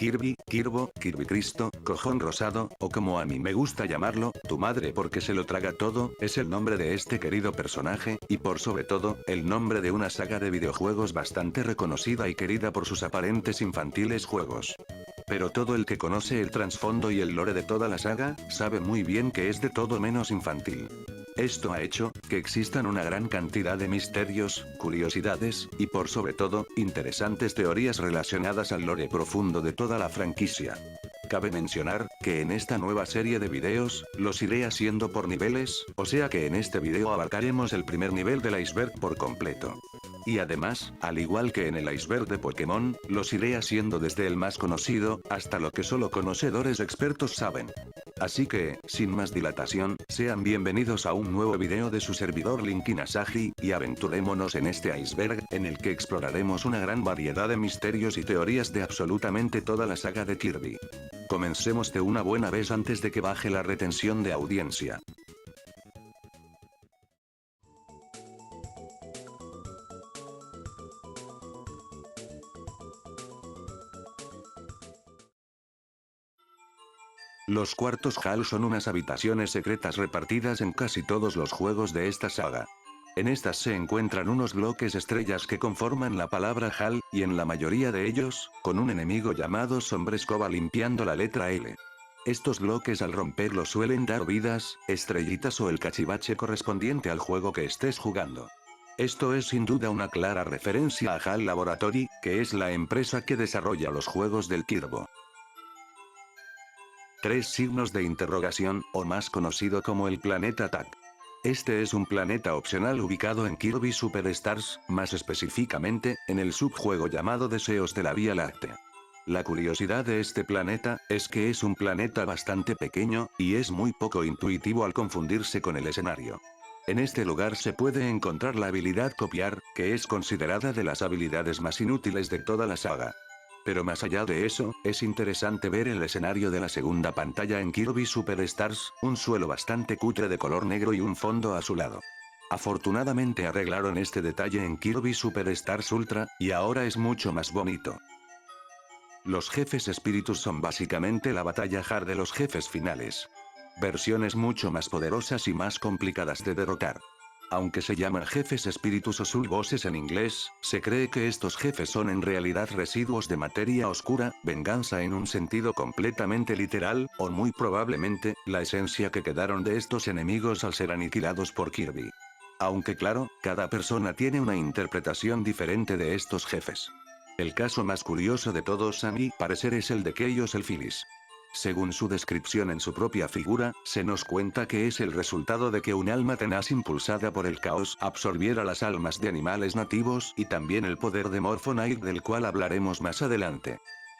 Kirby, Kirbo, Kirby Cristo, Cojón Rosado, o como a mí me gusta llamarlo, tu madre porque se lo traga todo, es el nombre de este querido personaje, y por sobre todo, el nombre de una saga de videojuegos bastante reconocida y querida por sus aparentes infantiles juegos. Pero todo el que conoce el trasfondo y el lore de toda la saga, sabe muy bien que es de todo menos infantil. Esto ha hecho que existan una gran cantidad de misterios, curiosidades, y por sobre todo, interesantes teorías relacionadas al lore profundo de toda la franquicia. Cabe mencionar, que en esta nueva serie de videos, los iré haciendo por niveles, o sea que en este video abarcaremos el primer nivel del iceberg por completo. Y además, al igual que en el iceberg de Pokémon, los iré haciendo desde el más conocido, hasta lo que solo conocedores expertos saben. Así que, sin más dilatación, sean bienvenidos a un nuevo video de su servidor Linkin Asahi, y aventurémonos en este iceberg, en el que exploraremos una gran variedad de misterios y teorías de absolutamente toda la saga de Kirby. Comencemos de una buena vez antes de que baje la retención de audiencia. Los cuartos HAL son unas habitaciones secretas repartidas en casi todos los juegos de esta saga. En estas se encuentran unos bloques estrellas que conforman la palabra HAL, y en la mayoría de ellos, con un enemigo llamado Sombre Escoba limpiando la letra L. Estos bloques al romperlos suelen dar vidas, estrellitas o el cachivache correspondiente al juego que estés jugando. Esto es sin duda una clara referencia a HAL Laboratory, que es la empresa que desarrolla los juegos del Kirby. 3 signos de interrogación, o más conocido como el planeta Tak. Este es un planeta opcional ubicado en Kirby Superstars, más específicamente, en el subjuego llamado Deseos de la Vía Láctea. La curiosidad de este planeta, es que es un planeta bastante pequeño, y es muy poco intuitivo al confundirse con el escenario. En este lugar se puede encontrar la habilidad copiar, que es considerada de las habilidades más inútiles de toda la saga. Pero más allá de eso, es interesante ver el escenario de la segunda pantalla en Kirby Superstars, un suelo bastante cutre de color negro y un fondo azulado. Afortunadamente arreglaron este detalle en Kirby Superstars Ultra, y ahora es mucho más bonito. Los jefes espíritus son básicamente la batalla hard de los jefes finales. Versiones mucho más poderosas y más complicadas de derrotar. Aunque se llaman jefes espíritus o soul bosses en inglés, se cree que estos jefes son en realidad residuos de materia oscura, venganza en un sentido completamente literal, o muy probablemente, la esencia que quedaron de estos enemigos al ser aniquilados por Kirby. Aunque claro, cada persona tiene una interpretación diferente de estos jefes. El caso más curioso de todos a mi parecer es el de Keios el Phyllis. Según su descripción en su propia figura, se nos cuenta que es el resultado de que un alma tenaz impulsada por el caos absorbiera las almas de animales nativos y también el poder de Morphonite del cual hablaremos más adelante.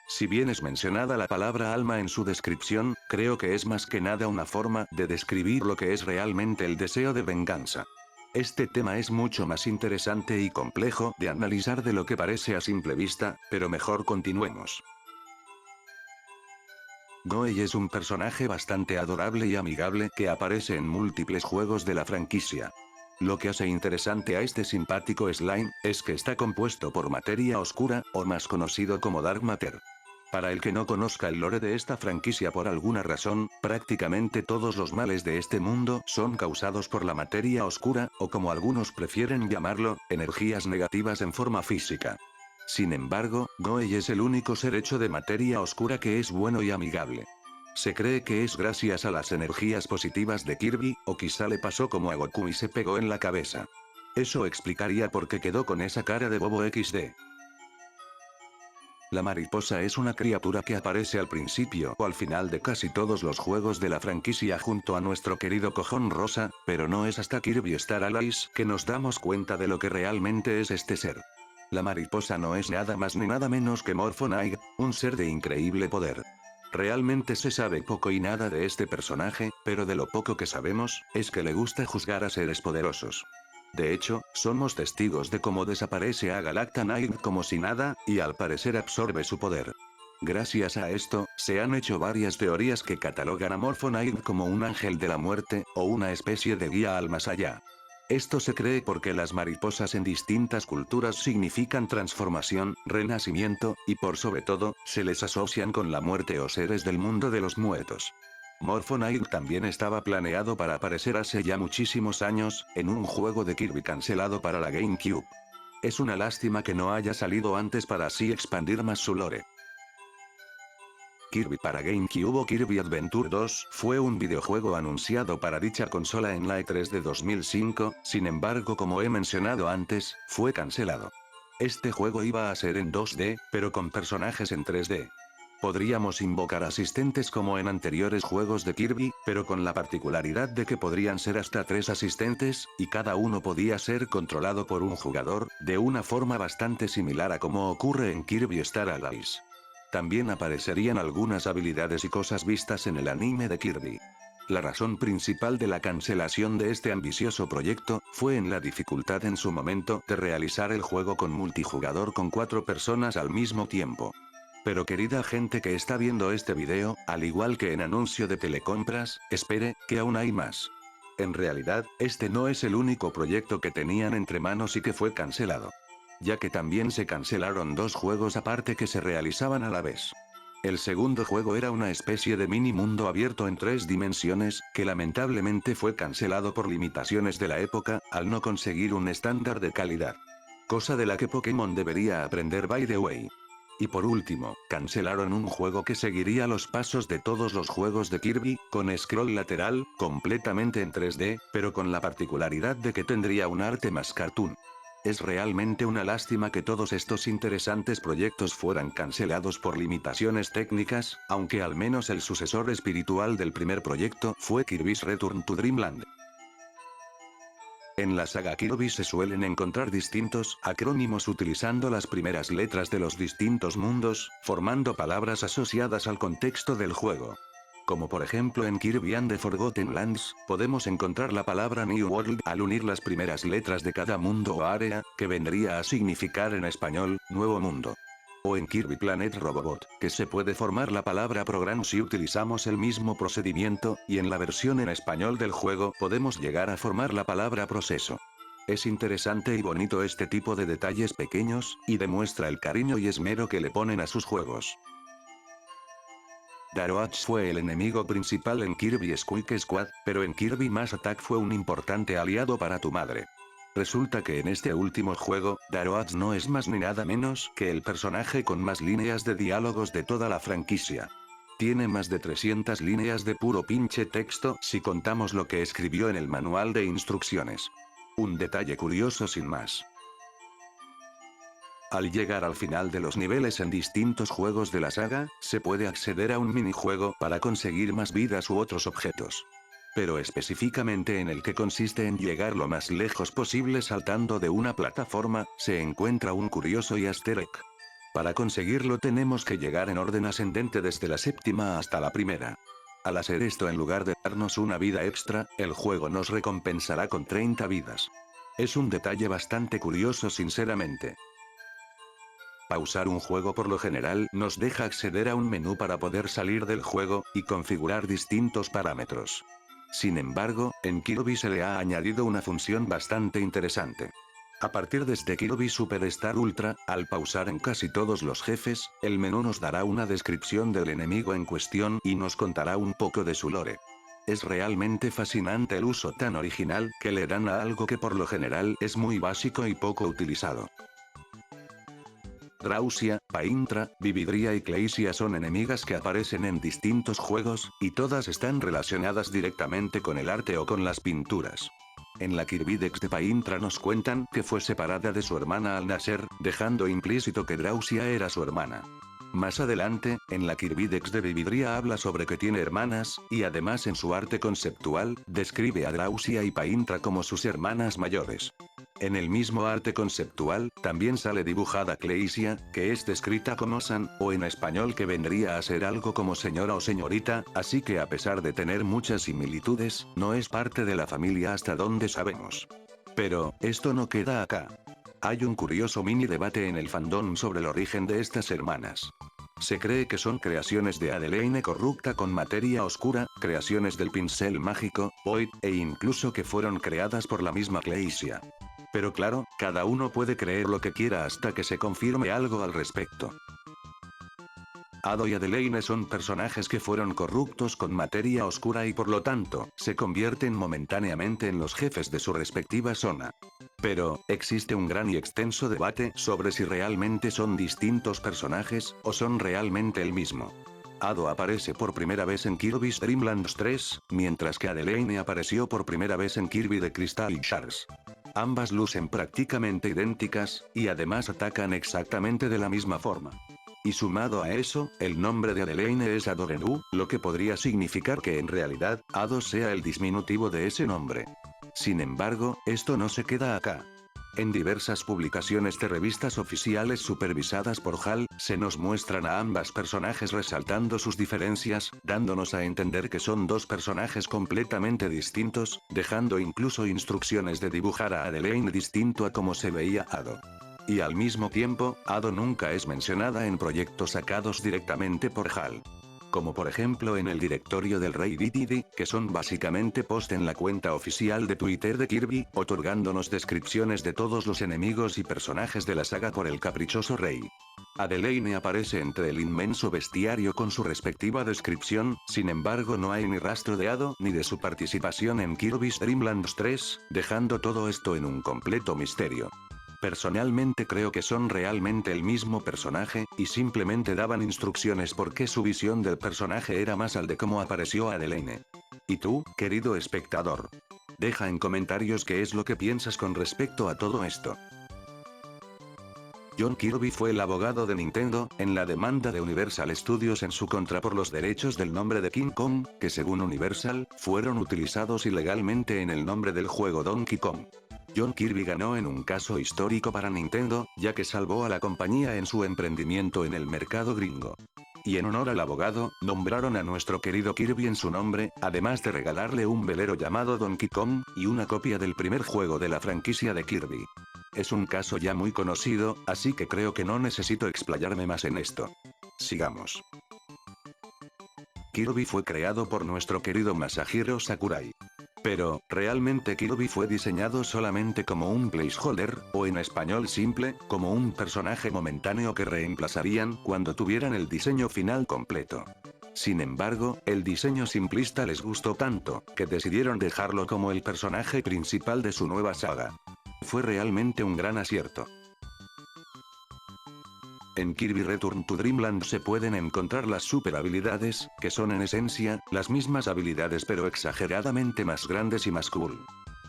Si bien es mencionada la palabra alma en su descripción, creo que es más que nada una forma de describir lo que es realmente el deseo de venganza. Este tema es mucho más interesante y complejo de analizar de lo que parece a simple vista, pero mejor continuemos. Goei es un personaje bastante adorable y amigable que aparece en múltiples juegos de la franquicia. Lo que hace interesante a este simpático slime, es que está compuesto por materia oscura, o más conocido como Dark Matter. Para el que no conozca el lore de esta franquicia por alguna razón, prácticamente todos los males de este mundo son causados por la materia oscura, o como algunos prefieren llamarlo, energías negativas en forma física. Sin embargo, Goei es el único ser hecho de materia oscura que es bueno y amigable. Se cree que es gracias a las energías positivas de Kirby, o quizá le pasó como a Goku y se pegó en la cabeza. Eso explicaría por qué quedó con esa cara de bobo XD. La mariposa es una criatura que aparece al principio o al final de casi todos los juegos de la franquicia junto a nuestro querido Cojón Rosa, pero no es hasta Kirby Star Allies que nos damos cuenta de lo que realmente es este ser. La mariposa no es nada más ni nada menos que Morphonite, un ser de increíble poder. Realmente se sabe poco y nada de este personaje, pero de lo poco que sabemos, es que le gusta juzgar a seres poderosos. De hecho, somos testigos de cómo desaparece a Galacta Knight como si nada, y al parecer absorbe su poder. Gracias a esto, se han hecho varias teorías que catalogan a Morphonite como un ángel de la muerte, o una especie de guía al más allá. Esto se cree porque las mariposas en distintas culturas significan transformación, renacimiento, y por sobre todo, se les asocian con la muerte o seres del mundo de los muertos. Morph-Night también estaba planeado para aparecer hace ya muchísimos años, en un juego de Kirby cancelado para la GameCube. Es una lástima que no haya salido antes para así expandir más su lore. Kirby para GameCube o Kirby Adventure 2 fue un videojuego anunciado para dicha consola en la E3 de 2005, sin embargo como he mencionado antes, fue cancelado. Este juego iba a ser en 2D, pero con personajes en 3D. Podríamos invocar asistentes como en anteriores juegos de Kirby, pero con la particularidad de que podrían ser hasta 3 asistentes, y cada uno podía ser controlado por un jugador, de una forma bastante similar a como ocurre en Kirby Star Allies. También aparecerían algunas habilidades y cosas vistas en el anime de Kirby. La razón principal de la cancelación de este ambicioso proyecto, fue en la dificultad en su momento de realizar el juego con multijugador con 4 personas al mismo tiempo. Pero querida gente que está viendo este video, al igual que en anuncio de telecompras, espere, que aún hay más. En realidad, este no es el único proyecto que tenían entre manos y que fue cancelado. Ya que también se cancelaron 2 juegos aparte que se realizaban a la vez. El segundo juego era una especie de mini mundo abierto en 3 dimensiones, que lamentablemente fue cancelado por limitaciones de la época, al no conseguir un estándar de calidad. Cosa de la que Pokémon debería aprender by the way. Y por último, cancelaron un juego que seguiría los pasos de todos los juegos de Kirby, con scroll lateral, completamente en 3D, pero con la particularidad de que tendría un arte más cartoon. Es realmente una lástima que todos estos interesantes proyectos fueran cancelados por limitaciones técnicas, aunque al menos el sucesor espiritual del primer proyecto fue Kirby's Return to Dreamland. En la saga Kirby se suelen encontrar distintos acrónimos utilizando las primeras letras de los distintos mundos, formando palabras asociadas al contexto del juego. Como por ejemplo en Kirby and the Forgotten Lands, podemos encontrar la palabra New World al unir las primeras letras de cada mundo o área, que vendría a significar en español, Nuevo Mundo. O en Kirby Planet Robobot, que se puede formar la palabra Program si utilizamos el mismo procedimiento, y en la versión en español del juego podemos llegar a formar la palabra Proceso. Es interesante y bonito este tipo de detalles pequeños, y demuestra el cariño y esmero que le ponen a sus juegos. Daroach fue el enemigo principal en Kirby Squeak Squad, pero en Kirby Mass Attack fue un importante aliado para tu madre. Resulta que en este último juego, Daroach no es más ni nada menos que el personaje con más líneas de diálogos de toda la franquicia. Tiene más de 300 líneas de puro pinche texto si contamos lo que escribió en el manual de instrucciones. Un detalle curioso sin más. Al llegar al final de los niveles en distintos juegos de la saga, se puede acceder a un minijuego para conseguir más vidas u otros objetos. Pero específicamente en el que consiste en llegar lo más lejos posible saltando de una plataforma, se encuentra un curioso easter egg. Para conseguirlo tenemos que llegar en orden ascendente desde la séptima hasta la primera. Al hacer esto en lugar de darnos una vida extra, el juego nos recompensará con 30 vidas. Es un detalle bastante curioso sinceramente. Pausar un juego por lo general nos deja acceder a un menú para poder salir del juego, y configurar distintos parámetros. Sin embargo, en Kirby se le ha añadido una función bastante interesante. A partir desde Kirby Superstar Ultra, al pausar en casi todos los jefes, el menú nos dará una descripción del enemigo en cuestión y nos contará un poco de su lore. Es realmente fascinante el uso tan original que le dan a algo que por lo general es muy básico y poco utilizado. Drowsia, Paintra, Vividria y Claysia son enemigas que aparecen en distintos juegos, y todas están relacionadas directamente con el arte o con las pinturas. En la Kirbydex de Paintra nos cuentan que fue separada de su hermana al nacer, dejando implícito que Drowsia era su hermana. Más adelante, en la Kirbydex de Vividria habla sobre que tiene hermanas, y además en su arte conceptual, describe a Drowsia y Paintra como sus hermanas mayores. En el mismo arte conceptual, también sale dibujada Claysia, que es descrita como San, o en español que vendría a ser algo como señora o señorita, así que a pesar de tener muchas similitudes, no es parte de la familia hasta donde sabemos. Pero, esto no queda acá. Hay un curioso mini debate en el fandom sobre el origen de estas hermanas. Se cree que son creaciones de Adeleine corrupta con materia oscura, creaciones del pincel mágico, Void, e incluso que fueron creadas por la misma Cleisia. Pero claro, cada uno puede creer lo que quiera hasta que se confirme algo al respecto. Ado y Adeleine son personajes que fueron corruptos con materia oscura y por lo tanto, se convierten momentáneamente en los jefes de su respectiva zona. Pero, existe un gran y extenso debate sobre si realmente son distintos personajes, o son realmente el mismo. Ado aparece por primera vez en Kirby's Dream Land 3, mientras que Adeleine apareció por primera vez en Kirby de Crystal Shards. Ambas lucen prácticamente idénticas, y además atacan exactamente de la misma forma. Y sumado a eso, el nombre de Adeleine es Adorenu, lo que podría significar que en realidad, Ado sea el diminutivo de ese nombre. Sin embargo, esto no se queda acá. En diversas publicaciones de revistas oficiales supervisadas por HAL, se nos muestran a ambas personajes resaltando sus diferencias, dándonos a entender que son dos personajes completamente distintos, dejando incluso instrucciones de dibujar a Adeleine distinto a como se veía Ado. Y al mismo tiempo, Ado nunca es mencionada en proyectos sacados directamente por HAL. Como por ejemplo en el directorio del Rey Dedede, que son básicamente post en la cuenta oficial de Twitter de Kirby, otorgándonos descripciones de todos los enemigos y personajes de la saga por el caprichoso Rey. Adeleine aparece entre el inmenso bestiario con su respectiva descripción, sin embargo no hay ni rastro de Ado ni de su participación en Kirby's Dream Land 3, dejando todo esto en un completo misterio. Personalmente creo que son realmente el mismo personaje, y simplemente daban instrucciones porque su visión del personaje era más al de cómo apareció Adeleine. ¿Y tú, querido espectador? Deja en comentarios qué es lo que piensas con respecto a todo esto. John Kirby fue el abogado de Nintendo, en la demanda de Universal Studios en su contra por los derechos del nombre de King Kong, que según Universal, fueron utilizados ilegalmente en el nombre del juego Donkey Kong. John Kirby ganó en un caso histórico para Nintendo, ya que salvó a la compañía en su emprendimiento en el mercado gringo. Y en honor al abogado, nombraron a nuestro querido Kirby en su nombre, además de regalarle un velero llamado Donkey Kong, y una copia del primer juego de la franquicia de Kirby. Es un caso ya muy conocido, así que creo que no necesito explayarme más en esto. Sigamos. Kirby fue creado por nuestro querido Masahiro Sakurai. Pero, ¿realmente Kirby fue diseñado solamente como un placeholder, o en español simple, como un personaje momentáneo que reemplazarían cuando tuvieran el diseño final completo? Sin embargo, el diseño simplista les gustó tanto, que decidieron dejarlo como el personaje principal de su nueva saga. Fue realmente un gran acierto. En Kirby Return to Dreamland se pueden encontrar las super habilidades, que son en esencia, las mismas habilidades pero exageradamente más grandes y más cool.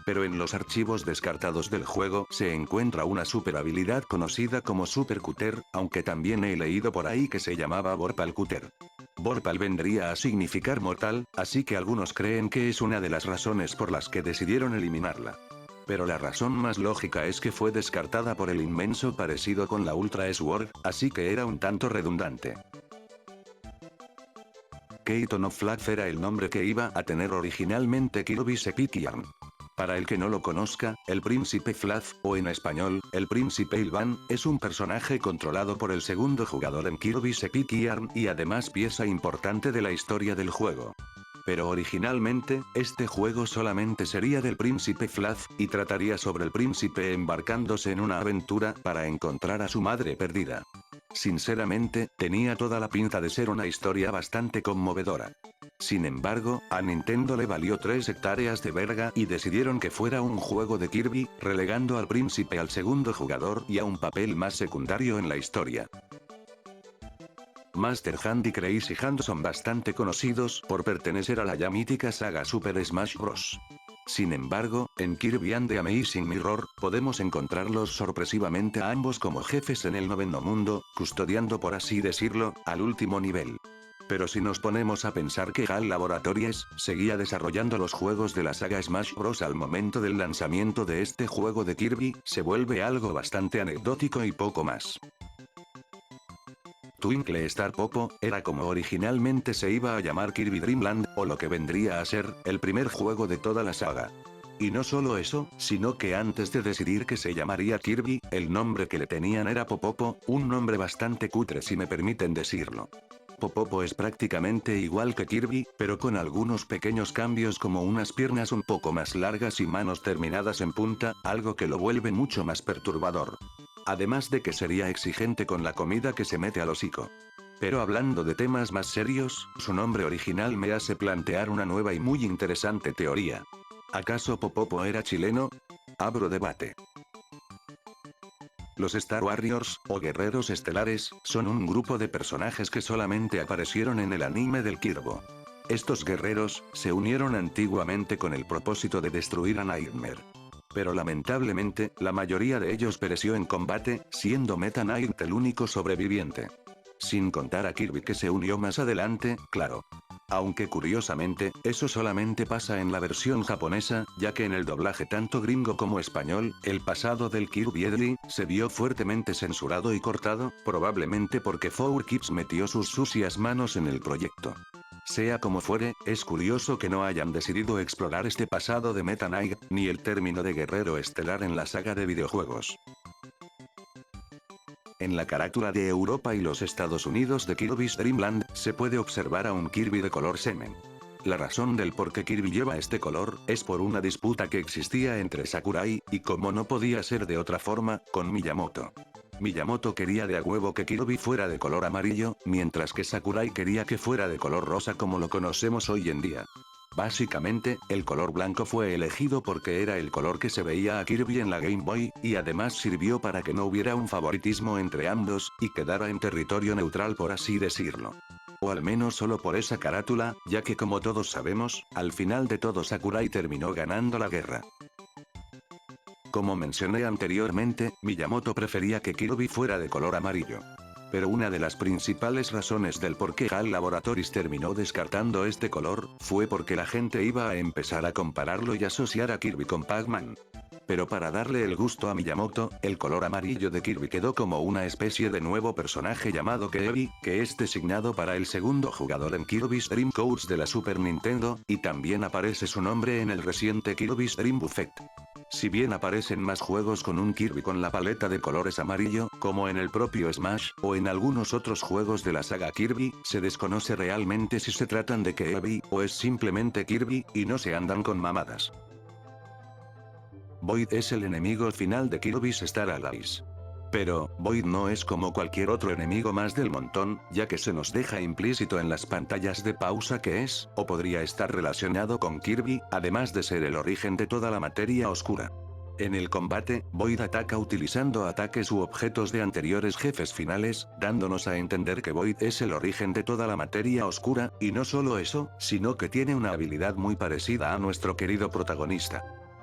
Pero en los archivos descartados del juego se encuentra una super habilidad conocida como Super Cutter, aunque también he leído por ahí que se llamaba Vorpal Cutter. Vorpal vendría a significar mortal, así que algunos creen que es una de las razones por las que decidieron eliminarla. Pero la razón más lógica es que fue descartada por el inmenso parecido con la Ultra Sword, así que era un tanto redundante. Keaton of Fluff era el nombre que iba a tener originalmente Kirby's Epic Yarn. Para el que no lo conozca, el Príncipe Fluff, o en español, el Príncipe Ilvan, es un personaje controlado por el segundo jugador en Kirby's Epic Yarn y además pieza importante de la historia del juego. Pero originalmente, este juego solamente sería del Príncipe Fluff, y trataría sobre el príncipe embarcándose en una aventura para encontrar a su madre perdida. Sinceramente, tenía toda la pinta de ser una historia bastante conmovedora. Sin embargo, a Nintendo le valió 3 hectáreas de verga y decidieron que fuera un juego de Kirby, relegando al príncipe al segundo jugador y a un papel más secundario en la historia. Master Hand y Crazy Hand son bastante conocidos por pertenecer a la ya mítica saga Super Smash Bros. Sin embargo, en Kirby and the Amazing Mirror, podemos encontrarlos sorpresivamente a ambos como jefes en el noveno mundo, custodiando por así decirlo, al último nivel. Pero si nos ponemos a pensar que HAL Laboratories seguía desarrollando los juegos de la saga Smash Bros. Al momento del lanzamiento de este juego de Kirby, se vuelve algo bastante anecdótico y poco más. Twinkle Star Popo, era como originalmente se iba a llamar Kirby Dream Land, o lo que vendría a ser, el primer juego de toda la saga. Y no solo eso, sino que antes de decidir que se llamaría Kirby, el nombre que le tenían era Popopo, un nombre bastante cutre si me permiten decirlo. Popopo es prácticamente igual que Kirby, pero con algunos pequeños cambios como unas piernas un poco más largas y manos terminadas en punta, algo que lo vuelve mucho más perturbador. Además de que sería exigente con la comida que se mete al hocico. Pero hablando de temas más serios, su nombre original me hace plantear una nueva y muy interesante teoría. ¿Acaso Popopo era chileno? Abro debate. Los Star Warriors, o Guerreros Estelares, son un grupo de personajes que solamente aparecieron en el anime del Kirby. Estos guerreros, se unieron antiguamente con el propósito de destruir a Nightmare. Pero lamentablemente, la mayoría de ellos pereció en combate, siendo Meta Knight el único sobreviviente. Sin contar a Kirby que se unió más adelante, claro. Aunque curiosamente, eso solamente pasa en la versión japonesa, ya que en el doblaje tanto gringo como español, el pasado del Kirby Deadly, se vio fuertemente censurado y cortado, probablemente porque 4Kids metió sus sucias manos en el proyecto. Sea como fuere, es curioso que no hayan decidido explorar este pasado de Meta Knight, ni el término de guerrero estelar en la saga de videojuegos. En la carátula de Europa y los Estados Unidos de Kirby's Dream Land, se puede observar a un Kirby de color semen. La razón del por qué Kirby lleva este color, es por una disputa que existía entre Sakurai, y como no podía ser de otra forma, con Miyamoto. Miyamoto quería de a huevo que Kirby fuera de color amarillo, mientras que Sakurai quería que fuera de color rosa como lo conocemos hoy en día. Básicamente, el color blanco fue elegido porque era el color que se veía a Kirby en la Game Boy, y además sirvió para que no hubiera un favoritismo entre ambos, y quedara en territorio neutral por así decirlo. O al menos solo por esa carátula, ya que como todos sabemos, al final de todo Sakurai terminó ganando la guerra. Como mencioné anteriormente, Miyamoto prefería que Kirby fuera de color amarillo. Pero una de las principales razones del por qué HAL Laboratories terminó descartando este color, fue porque la gente iba a empezar a compararlo y asociar a Kirby con Pac-Man. Pero para darle el gusto a Miyamoto, el color amarillo de Kirby quedó como una especie de nuevo personaje llamado Kirby, que es designado para el segundo jugador en Kirby's Dream Course de la Super Nintendo, y también aparece su nombre en el reciente Kirby's Dream Buffet. Si bien aparecen más juegos con un Kirby con la paleta de colores amarillo, como en el propio Smash, o en algunos otros juegos de la saga Kirby, se desconoce realmente si se tratan de Kirby, o es simplemente Kirby, y no se andan con mamadas. Void es el enemigo final de Kirby's Star Allies. Pero, Void no es como cualquier otro enemigo más del montón, ya que se nos deja implícito en las pantallas de pausa que es, o podría estar relacionado con Kirby, además de ser el origen de toda la materia oscura. En el combate, Void ataca utilizando ataques u objetos de anteriores jefes finales, dándonos a entender que Void es el origen de toda la materia oscura, y no solo eso, sino que tiene una habilidad muy parecida a nuestro querido protagonista.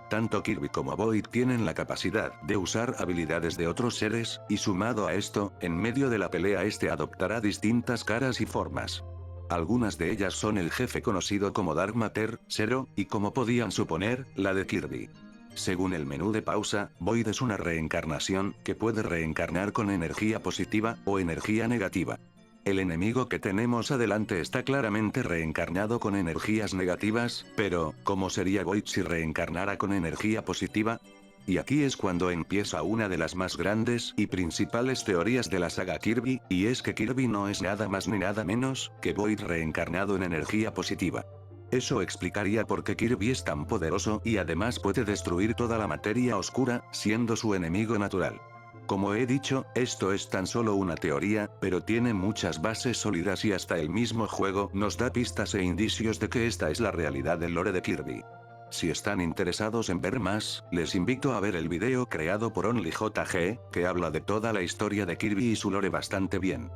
Tanto Kirby como Void tienen la capacidad de usar habilidades de otros seres, y sumado a esto, en medio de la pelea este adoptará distintas caras y formas. Algunas de ellas son el jefe conocido como Dark Matter, Zero, y como podían suponer, la de Kirby. Según el menú de pausa, Void es una reencarnación, que puede reencarnar con energía positiva, o energía negativa. El enemigo que tenemos adelante está claramente reencarnado con energías negativas, pero, ¿cómo sería Void si reencarnara con energía positiva? Y aquí es cuando empieza una de las más grandes y principales teorías de la saga Kirby, y es que Kirby no es nada más ni nada menos que Void reencarnado en energía positiva. Eso explicaría por qué Kirby es tan poderoso y además puede destruir toda la materia oscura, siendo su enemigo natural. Como he dicho, esto es tan solo una teoría, pero tiene muchas bases sólidas y hasta el mismo juego nos da pistas e indicios de que esta es la realidad del lore de Kirby. Si están interesados en ver más, les invito a ver el video creado por OnlyJG, que habla de toda la historia de Kirby y su lore bastante bien.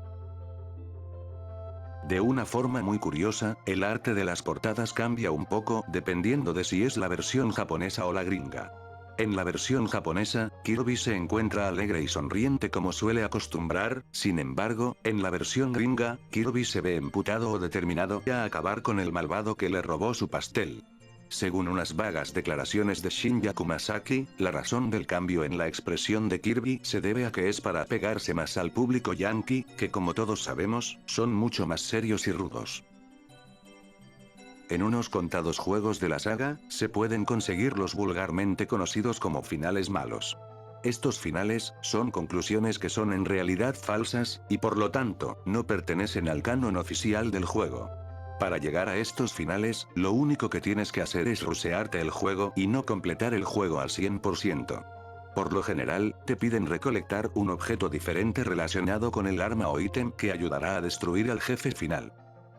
De una forma muy curiosa, el arte de las portadas cambia un poco dependiendo de si es la versión japonesa o la gringa. En la versión japonesa, Kirby se encuentra alegre y sonriente como suele acostumbrar, sin embargo, en la versión gringa, Kirby se ve emputado o determinado a acabar con el malvado que le robó su pastel. Según unas vagas declaraciones de Shinya Kumasaki, la razón del cambio en la expresión de Kirby se debe a que es para pegarse más al público yankee, que como todos sabemos, son mucho más serios y rudos. En unos contados juegos de la saga, se pueden conseguir los vulgarmente conocidos como finales malos. Estos finales son conclusiones que son en realidad falsas, y por lo tanto, no pertenecen al canon oficial del juego. Para llegar a estos finales, lo único que tienes que hacer es rusearte el juego y no completar el juego al 100%. Por lo general, te piden recolectar un objeto diferente relacionado con el arma o ítem que ayudará a destruir al jefe final.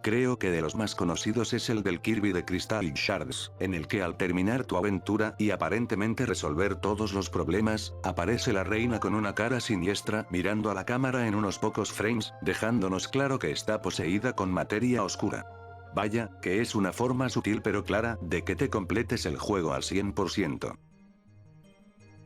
Creo que de los más conocidos es el del Kirby de Crystal Shards, en el que al terminar tu aventura y aparentemente resolver todos los problemas, aparece la reina con una cara siniestra mirando a la cámara en unos pocos frames, dejándonos claro que está poseída con materia oscura. Vaya, que es una forma sutil pero clara de que te completes el juego al 100%.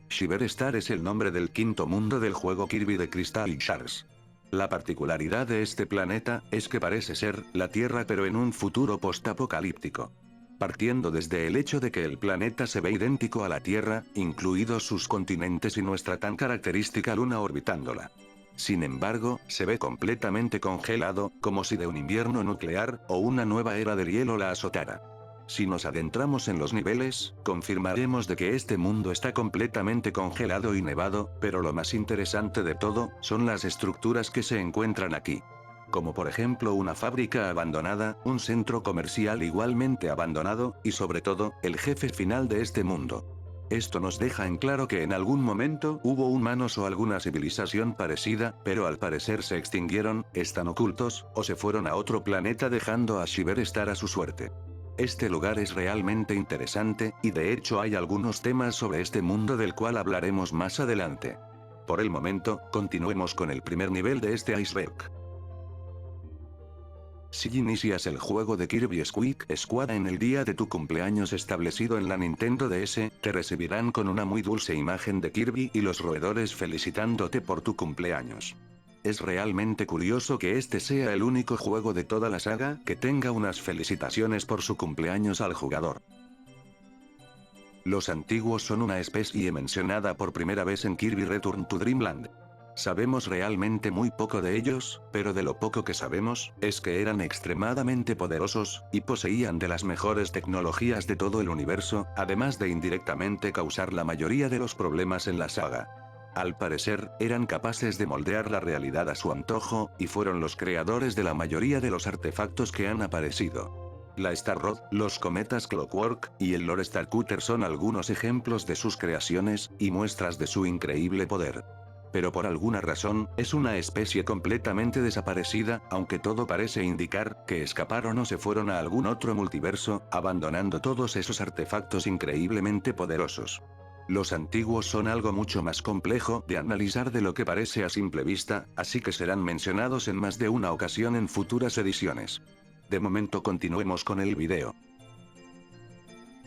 Shiver Star es el nombre del quinto mundo del juego Kirby de Crystal Shards. La particularidad de este planeta es que parece ser la Tierra pero en un futuro postapocalíptico. Partiendo desde el hecho de que el planeta se ve idéntico a la Tierra, incluidos sus continentes y nuestra tan característica luna orbitándola. Sin embargo, se ve completamente congelado, como si de un invierno nuclear o una nueva era del hielo la azotara. Si nos adentramos en los niveles, confirmaremos de que este mundo está completamente congelado y nevado, pero lo más interesante de todo, son las estructuras que se encuentran aquí. Como por ejemplo una fábrica abandonada, un centro comercial igualmente abandonado, y sobre todo, el jefe final de este mundo. Esto nos deja en claro que en algún momento hubo humanos o alguna civilización parecida, pero al parecer se extinguieron, están ocultos, o se fueron a otro planeta dejando a Shiver Star a su suerte. Este lugar es realmente interesante, y de hecho hay algunos temas sobre este mundo del cual hablaremos más adelante. Por el momento, continuemos con el primer nivel de este iceberg. Si inicias el juego de Kirby Squeak Squad en el día de tu cumpleaños establecido en la Nintendo DS, te recibirán con una muy dulce imagen de Kirby y los roedores felicitándote por tu cumpleaños. Es realmente curioso que este sea el único juego de toda la saga que tenga unas felicitaciones por su cumpleaños al jugador. Los antiguos son una especie mencionada por primera vez en Kirby Return to Dreamland. Sabemos realmente muy poco de ellos, pero de lo poco que sabemos, es que eran extremadamente poderosos, y poseían de las mejores tecnologías de todo el universo, además de indirectamente causar la mayoría de los problemas en la saga. Al parecer, eran capaces de moldear la realidad a su antojo, y fueron los creadores de la mayoría de los artefactos que han aparecido. La Star Rod, los cometas Clockwork, y el Lord Starcutter son algunos ejemplos de sus creaciones, y muestras de su increíble poder. Pero por alguna razón, es una especie completamente desaparecida, aunque todo parece indicar que escaparon o se fueron a algún otro multiverso, abandonando todos esos artefactos increíblemente poderosos. Los antiguos son algo mucho más complejo de analizar de lo que parece a simple vista, así que serán mencionados en más de una ocasión en futuras ediciones. De momento continuemos con el video.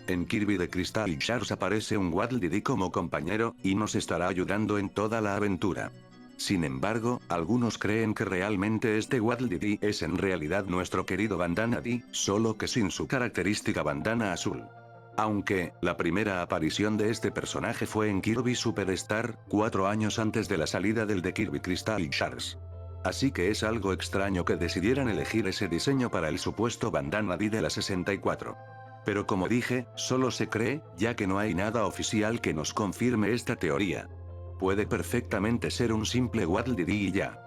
En Kirby de Crystal Shards aparece un Waddle Dee como compañero, y nos estará ayudando en toda la aventura. Sin embargo, algunos creen que realmente este Waddle Dee es en realidad nuestro querido Bandana Dee, solo que sin su característica bandana azul. Aunque, la primera aparición de este personaje fue en Kirby Superstar, 4 años antes de la salida del de Kirby Crystal Shards. Así que es algo extraño que decidieran elegir ese diseño para el supuesto Bandana Dee de la 64. Pero como dije, solo se cree, ya que no hay nada oficial que nos confirme esta teoría. Puede perfectamente ser un simple Waddle Dee y ya.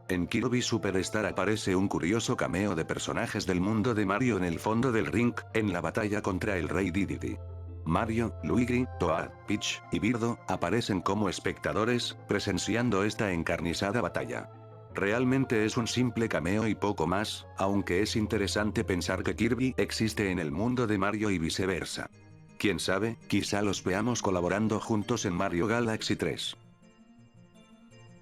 En Kirby Superstar aparece un curioso cameo de personajes del mundo de Mario en el fondo del ring, en la batalla contra el Rey Dedede. Mario, Luigi, Toad, Peach y Birdo aparecen como espectadores, presenciando esta encarnizada batalla. Realmente es un simple cameo y poco más, aunque es interesante pensar que Kirby existe en el mundo de Mario y viceversa. Quién sabe, quizá los veamos colaborando juntos en Mario Galaxy 3.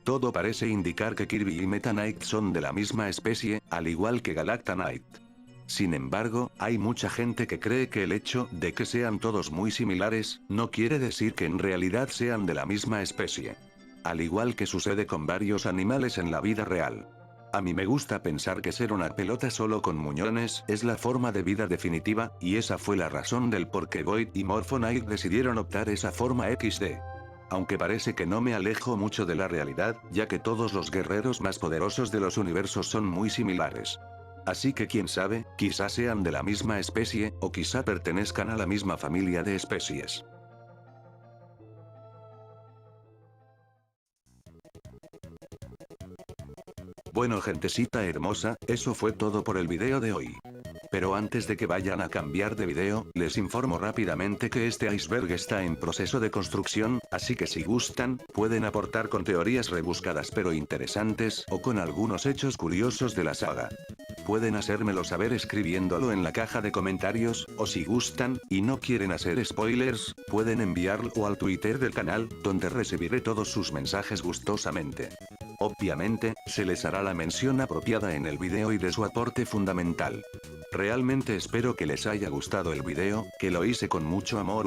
Todo parece indicar que Kirby y Meta Knight son de la misma especie, al igual que Galacta Knight. Sin embargo, hay mucha gente que cree que el hecho de que sean todos muy similares, no quiere decir que en realidad sean de la misma especie. Al igual que sucede con varios animales en la vida real. A mí me gusta pensar que ser una pelota solo con muñones es la forma de vida definitiva, y esa fue la razón del por qué Void y Morpho Knight decidieron optar esa forma XD. Aunque parece que no me alejo mucho de la realidad, ya que todos los guerreros más poderosos de los universos son muy similares. Así que quién sabe, quizá sean de la misma especie, o quizá pertenezcan a la misma familia de especies. Bueno gentecita hermosa, eso fue todo por el video de hoy. Pero antes de que vayan a cambiar de video, les informo rápidamente que este iceberg está en proceso de construcción, así que si gustan, pueden aportar con teorías rebuscadas pero interesantes, o con algunos hechos curiosos de la saga. Pueden hacérmelo saber escribiéndolo en la caja de comentarios, o si gustan, y no quieren hacer spoilers, pueden enviarlo al Twitter del canal, donde recibiré todos sus mensajes gustosamente. Obviamente, se les hará la mención apropiada en el video y de su aporte fundamental. Realmente espero que les haya gustado el video, que lo hice con mucho amor.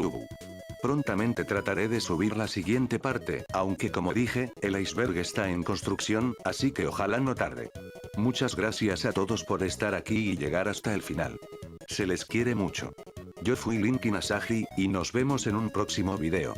Prontamente trataré de subir la siguiente parte, aunque como dije, el iceberg está en construcción, así que ojalá no tarde. Muchas gracias a todos por estar aquí y llegar hasta el final. Se les quiere mucho. Yo fui Linkin Asahi, y nos vemos en un próximo video.